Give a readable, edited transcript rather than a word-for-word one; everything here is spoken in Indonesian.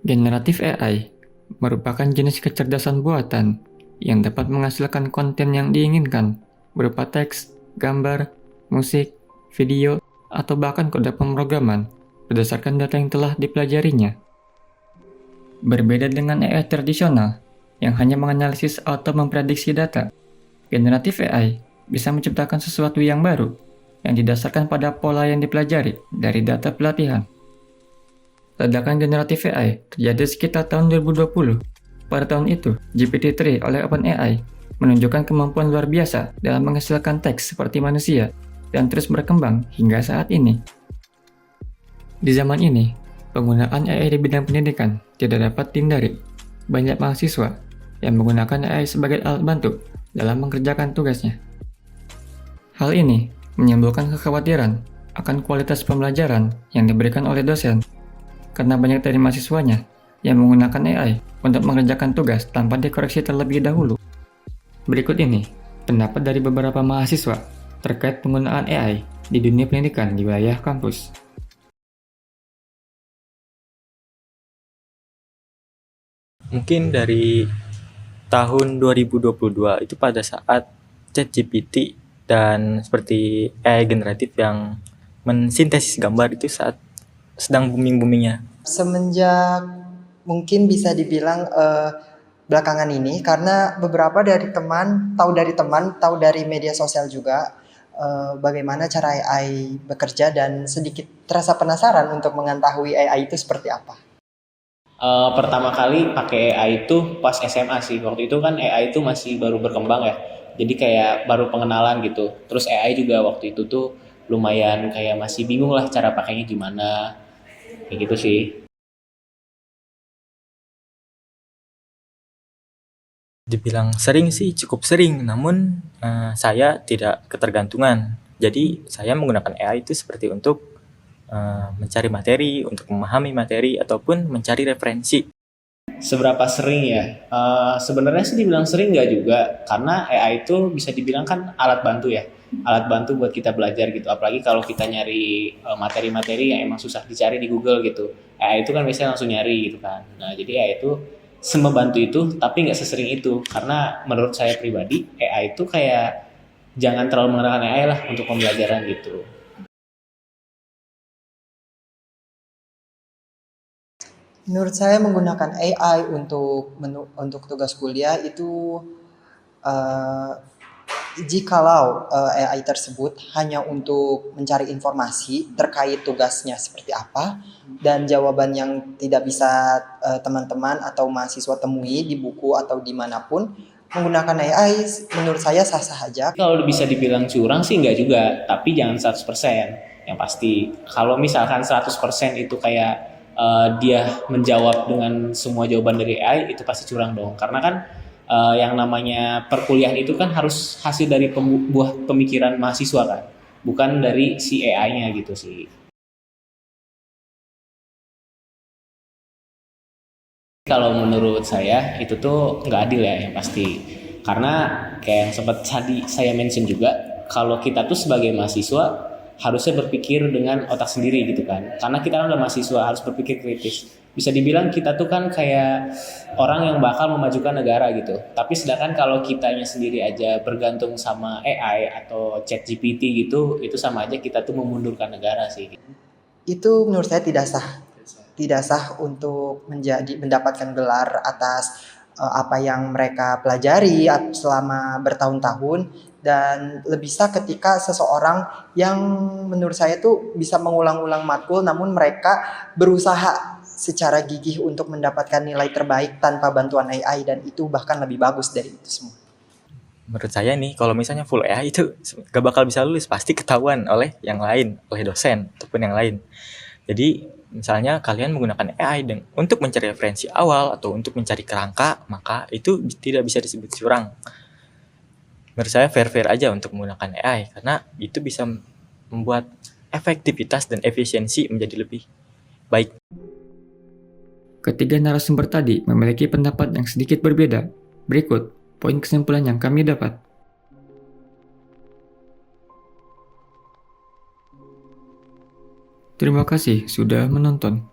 Generatif AI merupakan jenis kecerdasan buatan yang dapat menghasilkan konten yang diinginkan berupa teks, gambar, musik, video, atau bahkan kode pemrograman berdasarkan data yang telah dipelajarinya. Berbeda dengan AI tradisional yang hanya menganalisis atau memprediksi data, generatif AI bisa menciptakan sesuatu yang baru yang didasarkan pada pola yang dipelajari dari data pelatihan. Ledakan generatif AI terjadi sekitar tahun 2020. Pada tahun itu, GPT-3 oleh OpenAI menunjukkan kemampuan luar biasa dalam menghasilkan teks seperti manusia dan terus berkembang hingga saat ini. Di zaman ini, penggunaan AI di bidang pendidikan tidak dapat dihindari. Banyak mahasiswa yang menggunakan AI sebagai alat bantu dalam mengerjakan tugasnya. Hal ini menimbulkan kekhawatiran akan kualitas pembelajaran yang diberikan oleh dosen, karena banyak dari mahasiswanya yang menggunakan AI untuk mengerjakan tugas tanpa dikoreksi terlebih dahulu. Berikut ini pendapat dari beberapa mahasiswa terkait penggunaan AI di dunia pendidikan di wilayah kampus. Mungkin dari tahun 2022 itu pada saat ChatGPT dan seperti AI generatif yang mensintesis gambar itu saat sedang booming-boomingnya. Semenjak mungkin bisa dibilang belakangan ini, karena beberapa dari teman, tahu dari media sosial juga bagaimana cara AI bekerja dan sedikit terasa penasaran untuk mengetahui AI itu seperti apa. Pertama kali pakai AI itu pas SMA sih. Waktu itu kan AI itu masih baru berkembang ya. Jadi kayak baru pengenalan gitu. Terus AI juga waktu itu tuh lumayan kayak masih bingung lah cara pakainya gimana. Kayak gitu sih. Dibilang sering sih cukup sering, namun saya tidak ketergantungan. Jadi saya menggunakan AI itu seperti untuk mencari materi, untuk memahami materi, ataupun mencari referensi. Seberapa sering ya? Sebenarnya sih dibilang sering nggak juga. Karena AI itu bisa dibilang kan alat bantu ya. Alat bantu buat kita belajar gitu. Apalagi kalau kita nyari materi-materi yang emang susah dicari di Google gitu. AI itu kan biasanya langsung nyari gitu kan. Nah jadi AI itu semembantu itu tapi nggak sesering itu. Karena menurut saya pribadi AI itu kayak jangan terlalu menggunakan AI lah untuk pembelajaran gitu. Menurut saya menggunakan AI untuk tugas kuliah itu uh, jikalau AI tersebut hanya untuk mencari informasi terkait tugasnya seperti apa dan jawaban yang tidak bisa teman-teman atau mahasiswa temui di buku atau dimanapun, menggunakan AI menurut saya sah-sah aja. Kalau bisa dibilang curang sih nggak juga, tapi jangan 100%. Yang pasti, kalau misalkan 100% itu kayak dia menjawab dengan semua jawaban dari AI, itu pasti curang dong. Karena kan yang namanya perkuliahan itu kan harus hasil dari buah pemikiran mahasiswa kan, bukan dari si AI-nya gitu sih. Kalau menurut saya itu tuh nggak adil ya yang pasti. Karena kayak yang sempat tadi saya mention juga, kalau kita tuh sebagai mahasiswa harusnya berpikir dengan otak sendiri gitu kan. Karena kita kan udah mahasiswa harus berpikir kritis. Bisa dibilang kita tuh kan kayak orang yang bakal memajukan negara gitu. Tapi sedangkan kalau kitanya sendiri aja bergantung sama AI atau ChatGPT gitu, itu sama aja kita tuh memundurkan negara sih. Itu menurut saya tidak sah untuk mendapatkan gelar atas apa yang mereka pelajari selama bertahun-tahun, dan lebih sah ketika seseorang yang menurut saya tuh bisa mengulang-ulang matkul namun mereka berusaha secara gigih untuk mendapatkan nilai terbaik tanpa bantuan AI, dan itu bahkan lebih bagus dari itu semua. Menurut saya nih, kalau misalnya full AI itu gak bakal bisa lulus, pasti ketahuan oleh yang lain, oleh dosen ataupun yang lain. Jadi misalnya kalian menggunakan AI untuk mencari referensi awal atau untuk mencari kerangka, maka itu tidak bisa disebut curang. Menurut saya fair-fair aja untuk menggunakan AI, karena itu bisa membuat efektivitas dan efisiensi menjadi lebih baik. Ketiga narasumber tadi memiliki pendapat yang sedikit berbeda. Berikut poin kesimpulan yang kami dapat. Terima kasih sudah menonton.